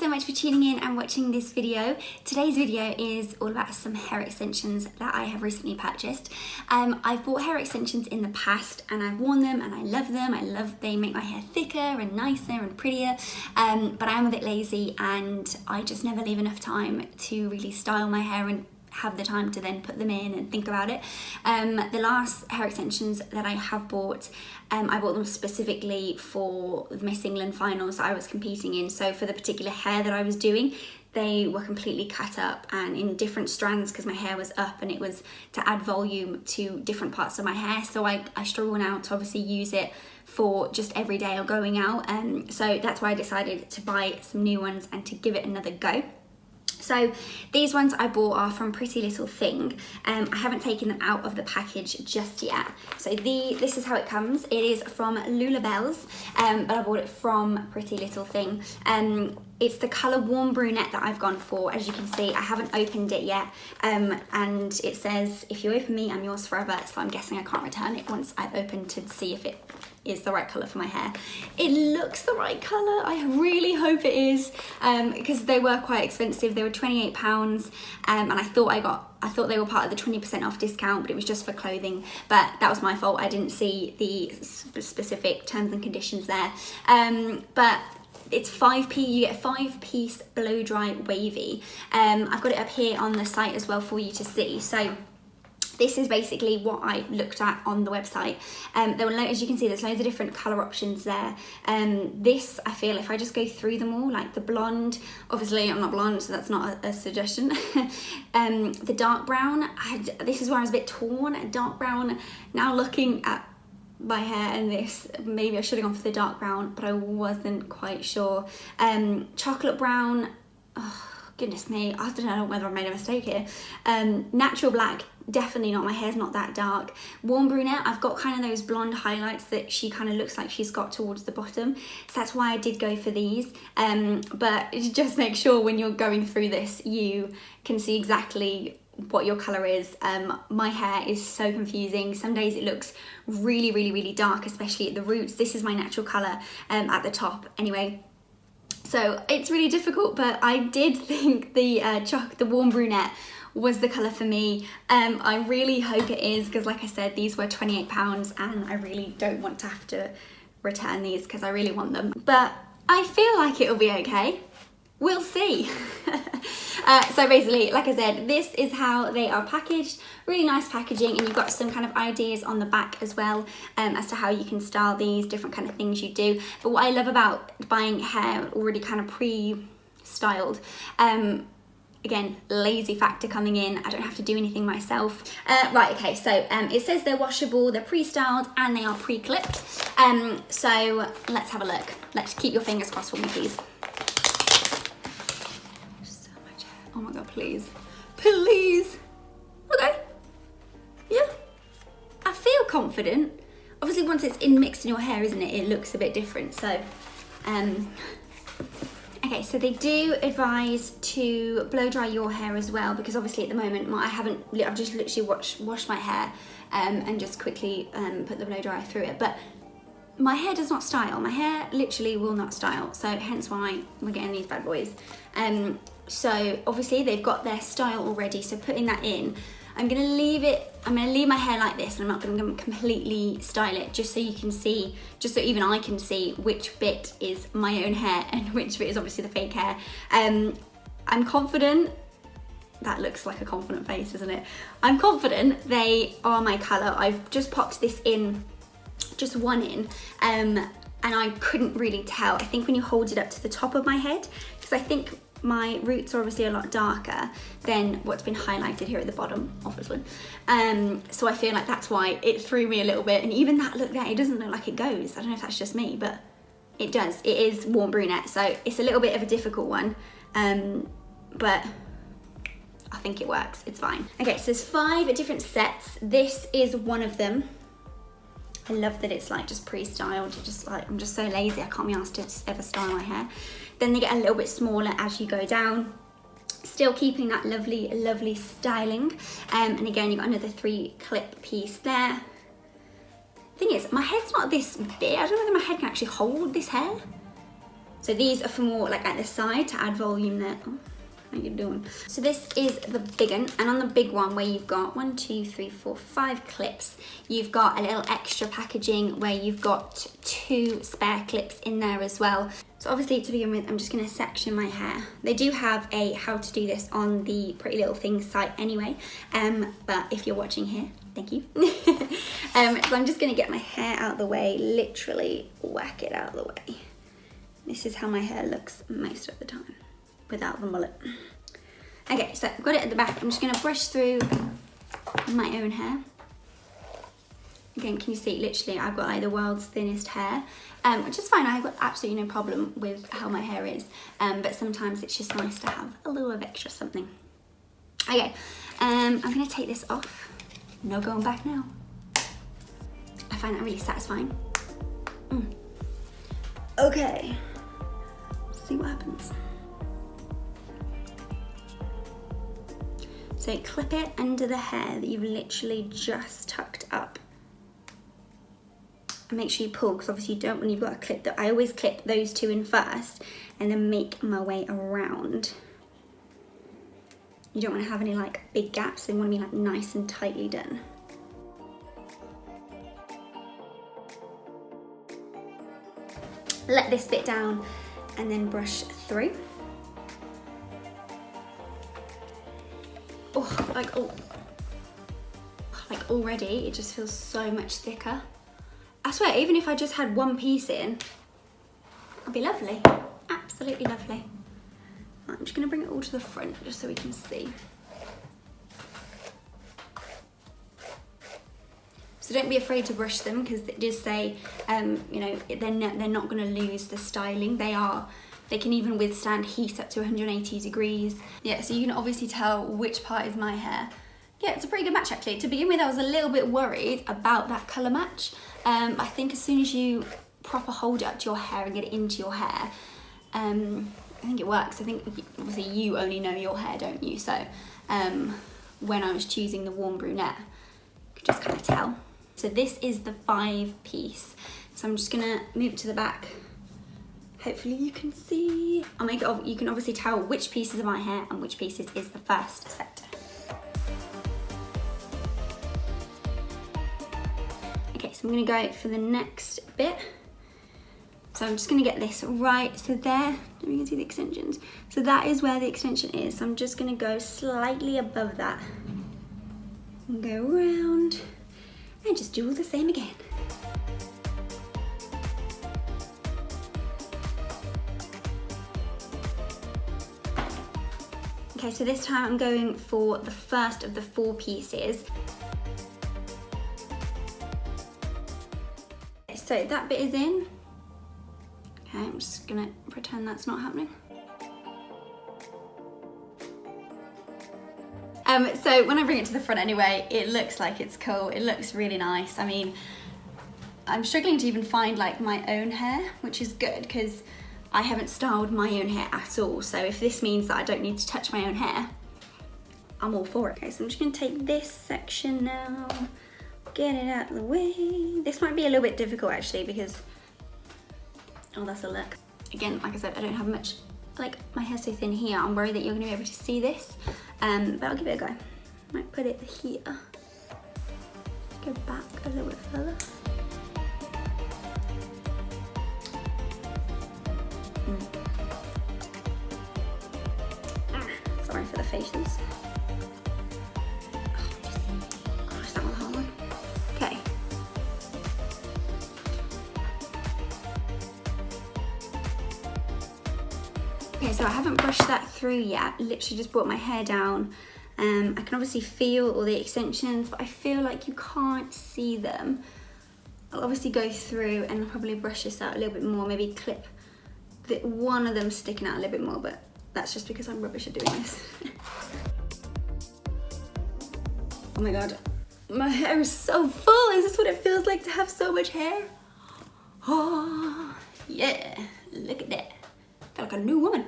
so much for tuning in and watching this video. Today's video is all about some hair extensions that I have recently purchased. I've bought hair extensions in the past and I've worn them and I love them. They make my hair thicker and nicer and prettier, but I am a bit lazy and I just never leave enough time to really style my hair and have the time to then put them in and think about it. The last hair extensions that I have bought, I bought them specifically for the Miss England finals that I was competing in. So for the particular hair that I was doing, they were completely cut up and in different strands because my hair was up and it was to add volume to different parts of my hair. So I struggle now to obviously use it for just every day or going out. So that's why I decided to buy some new ones and to give it another go. So these ones I bought are from Pretty Little Thing. I haven't taken them out of the package just yet. So this is how it comes. It is from Lullabellz, but I bought it from Pretty Little Thing. It's the colour Warm Brunette that I've gone for. As you can see, I haven't opened it yet. And it says, if you open me, I'm yours forever. So I'm guessing I can't return it once I've opened to see if it is the right colour for my hair. It looks the right colour. I really hope it is, because they were quite expensive. They were £28, and I thought they were part of the 20% off discount, but it was just for clothing. But that was my fault. I didn't see the specific terms and conditions there. But it's 5p, you get a 5-piece blow dry wavy. I've got it up here on the site as well for you to see. So this is basically what I looked at on the website. There were, as you can see, there's loads of different colour options there. This, I feel, if I just go through them all, like the blonde, obviously I'm not blonde, so that's not a suggestion. The dark brown, this is where I was a bit torn. Dark brown, now looking at my hair and this, maybe I should have gone for the dark brown, but I wasn't quite sure. Chocolate brown, oh goodness me, I don't know whether I made a mistake here. Natural black, definitely not, my hair's not that dark. Warm brunette, I've got kind of those blonde highlights that she kind of looks like she's got towards the bottom, so that's why I did go for these. But just make sure when you're going through this you can see exactly what your colour is. My hair is so confusing. Some days it looks really dark, especially at the roots. This is my natural colour at the top anyway. So it's really difficult, but I did think the warm brunette was the colour for me. I really hope it is, because like I said, these were £28 and I really don't want to have to return these because I really want them. But I feel like it'll be okay. We'll see. So basically, like I said, this is how they are packaged. Really nice packaging, and you've got some kind of ideas on the back as well, as to how you can style these, different kind of things you do. But what I love about buying hair already kind of pre-styled, again, lazy factor coming in, I don't have to do anything myself. Right, okay, so it says they're washable, they're pre-styled, and they are pre-clipped. So let's have a look. Let's keep your fingers crossed for me, please. Oh my god, please. Please. Okay. Yeah. I feel confident. Obviously once it's mixed in your hair, isn't it? It looks a bit different. So, okay, so they do advise to blow dry your hair as well, because obviously at the moment I've just literally washed my hair and just quickly put the blow dryer through it. But my hair does not style. My hair literally will not style. So hence why we're getting these bad boys. So obviously they've got their style already, so putting that in, I'm gonna leave my hair like this, and I'm not gonna completely style it, just so you can see, just so even I can see which bit is my own hair and which bit is obviously the fake hair. I'm confident, that looks like a confident face, isn't it? I'm confident they are my colour. I've just popped this in, just one in, and I couldn't really tell. I think when you hold it up to the top of my head, because I think my roots are obviously a lot darker than what's been highlighted here at the bottom, obviously. So I feel like that's why it threw me a little bit. And even that look there, it doesn't look like it goes. I don't know if that's just me, but it does. It is warm brunette, so it's a little bit of a difficult one, but I think it works. It's fine. Okay, so there's 5 different sets. This is one of them. I love that it's like just pre-styled. Just like, I'm just so lazy, I can't be asked to ever style my hair. Then they get a little bit smaller as you go down, still keeping that lovely styling. And again, you've got another 3 clip piece there. Thing is, my head's not this big. I don't know whether my head can actually hold this hair. So these are for more like at the side to add volume there. Oh, how you doing? So this is the big one, and on the big one where you've got 1, 2, 3, 4, 5 clips, you've got a little extra packaging where you've got 2 spare clips in there as well. So obviously to begin with, I'm just gonna section my hair. They do have a how to do this on the Pretty Little Things site anyway, but if you're watching here, thank you. So I'm just gonna get my hair out of the way, literally whack it out of the way. This is how my hair looks most of the time, without the mullet. Okay, so I've got it at the back. I'm just gonna brush through my own hair. Again, can you see, literally, I've got like the world's thinnest hair, which is fine. I've got absolutely no problem with how my hair is, but sometimes it's just nice to have a little of extra something. Okay, I'm gonna take this off. No going back now. I find that really satisfying. Okay, see what happens. So clip it under the hair that you've literally just tucked up. And make sure you pull, because obviously you don't, when you've got a clip, that I always clip those 2 in first and then make my way around. You don't want to have any like big gaps, they want to be like nice and tightly done. Let this bit down and then brush through. Oh, like already it just feels so much thicker. I swear, even if I just had 1 piece in, it'd be lovely, absolutely lovely. Right, I'm just gonna bring it all to the front just so we can see. So don't be afraid to brush them, because it does say, you know, they're not gonna lose the styling. They can even withstand heat up to 180 degrees. Yeah, so you can obviously tell which part is my hair. Yeah, it's a pretty good match actually. To begin with, I was a little bit worried about that colour match. I think as soon as you proper hold it up to your hair and get it into your hair, I think it works. I think obviously you only know your hair, don't you? So when I was choosing the warm brunette, you could just kind of tell. So this is the 5-piece. So I'm just gonna move it to the back. Hopefully you can see. I'll make it, you can obviously tell which pieces are my hair and which pieces is the first set. Okay, so I'm gonna go for the next bit. So I'm just gonna get this right, so there, you can see the extensions. So that is where the extension is. So I'm just gonna go slightly above that and go around and just do all the same again. Okay, so this time I'm going for the first of the 4 pieces. So that bit is in. Okay, I'm just gonna pretend that's not happening. So when I bring it to the front anyway, it looks like it's cool. It looks really nice. I mean, I'm struggling to even find like my own hair, which is good because I haven't styled my own hair at all. So if this means that I don't need to touch my own hair, I'm all for it. Okay, so I'm just gonna take this section now, get it out of the way. This might be a little bit difficult actually because, oh, that's a look. Again, like I said, I don't have much, like my hair's so thin here, I'm worried that you're gonna be able to see this, but I'll give it a go. Might put it here, go back a little bit further. Sorry for the faces. Gosh, that was a hard one. Okay. Okay, so I haven't brushed that through yet. Literally just brought my hair down. I can obviously feel all the extensions, but I feel like you can't see them. I'll obviously go through and I'll probably brush this out a little bit more, maybe clip one of them sticking out a little bit more, but that's just because I'm rubbish at doing this. Oh my God, my hair is so full. Is this what it feels like to have so much hair? Oh, yeah, look at that. I feel like a new woman.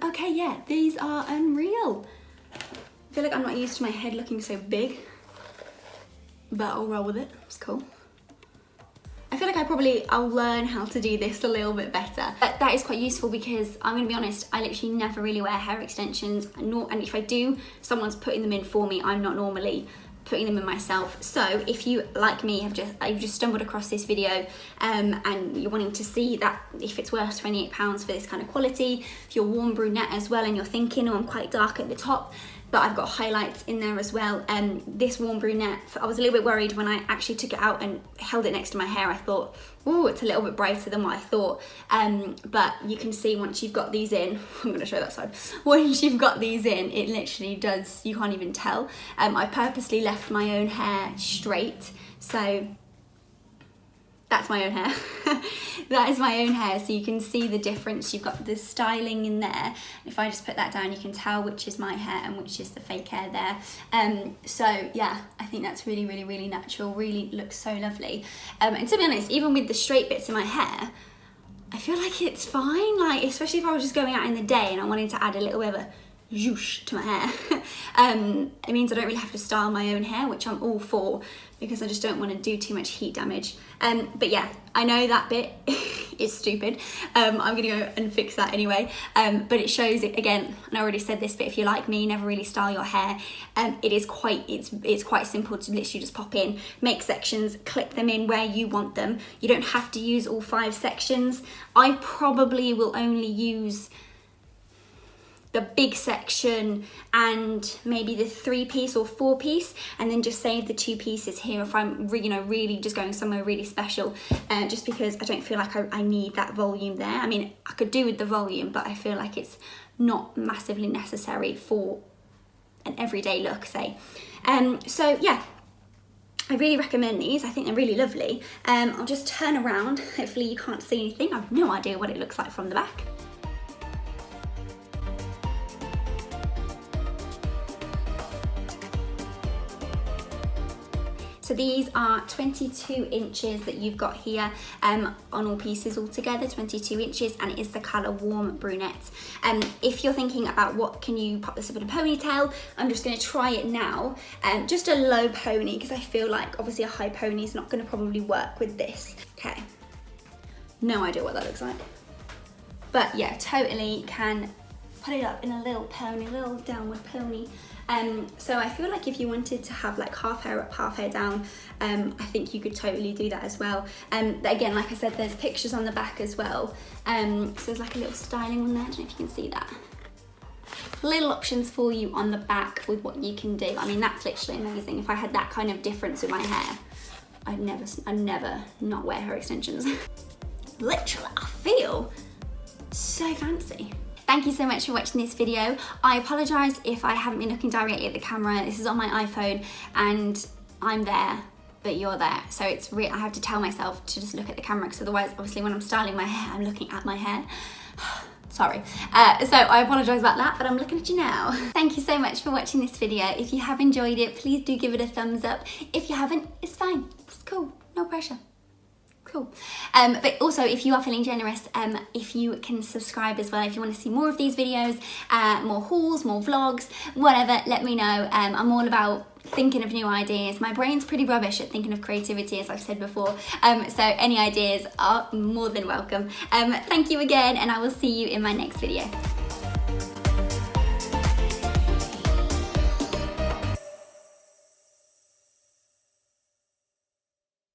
Okay, yeah, these are unreal. I feel like I'm not used to my head looking so big, but I'll roll with it, it's cool. I feel like I'll learn how to do this a little bit better. But that is quite useful because I'm gonna be honest, I literally never really wear hair extensions, and if I do, someone's putting them in for me. I'm not normally putting them in myself. So if you, like me, you've just stumbled across this video and you're wanting to see that if it's worth £28 for this kind of quality, if you're warm brunette as well and you're thinking, oh, I'm quite dark at the top, but I've got highlights in there as well. This warm brunette, I was a little bit worried when I actually took it out and held it next to my hair. I thought, oh, it's a little bit brighter than what I thought. But you can see once you've got these in, I'm gonna show that side. Once you've got these in, it literally does, you can't even tell. I purposely left my own hair straight, so that's my own hair. That is my own hair, so you can see the difference. You've got the styling in there. If I just put that down, you can tell which is my hair and which is the fake hair there. So yeah, I think that's really, really, really natural, really looks so lovely. And to be honest, even with the straight bits in my hair, I feel like it's fine, like especially if I was just going out in the day and I wanted to add a little bit of a zhoosh to my hair. It means I don't really have to style my own hair, which I'm all for, because I just don't want to do too much heat damage. But yeah, I know that bit is stupid. I'm gonna go and fix that anyway. But it shows it again, and I already said this, but if you're like me, never really style your hair, it's quite simple to literally just pop in, make sections, clip them in where you want them. You don't have to use all 5 sections. I probably will only use the big section and maybe the 3-piece or 4-piece, and then just save the 2 pieces here if I'm really just going somewhere really special, just because I don't feel like I need that volume there. I mean, I could do with the volume, but I feel like it's not massively necessary for an everyday look, say. So yeah, I really recommend these. I think they're really lovely. I'll just turn around. Hopefully you can't see anything. I have no idea what it looks like from the back. So these are 22 inches that you've got here on all pieces altogether, 22 inches, and it is the colour Warm Brunette. If you're thinking about what can you pop this up in a ponytail, I'm just going to try it now. Just a low pony, because I feel like obviously a high pony is not going to probably work with this. Okay, no idea what that looks like. But yeah, totally can put it up in a little pony, a little downward pony. So I feel like if you wanted to have like half hair up, half hair down, I think you could totally do that as well. Again, like I said, there's pictures on the back as well. So there's like a little styling on there, I don't know if you can see that. Little options for you on the back with what you can do. I mean, that's literally amazing. If I had that kind of difference with my hair, I'd never not wear hair extensions. Literally, I feel so fancy. Thank you so much for watching this video. I apologise if I haven't been looking directly at the camera. This is on my iPhone and I'm there, but you're there. So it's I have to tell myself to just look at the camera, because otherwise, obviously, when I'm styling my hair, I'm looking at my hair. Sorry. So I apologise about that, but I'm looking at you now. Thank you so much for watching this video. If you have enjoyed it, please do give it a thumbs up. If you haven't, it's fine. It's cool. No pressure. Cool. But also, if you are feeling generous, if you can subscribe as well, if you want to see more of these videos, more hauls, more vlogs, whatever, let me know. I'm all about thinking of new ideas. My brain's pretty rubbish at thinking of creativity, as I've said before. So any ideas are more than welcome. Thank you again, and I will see you in my next video.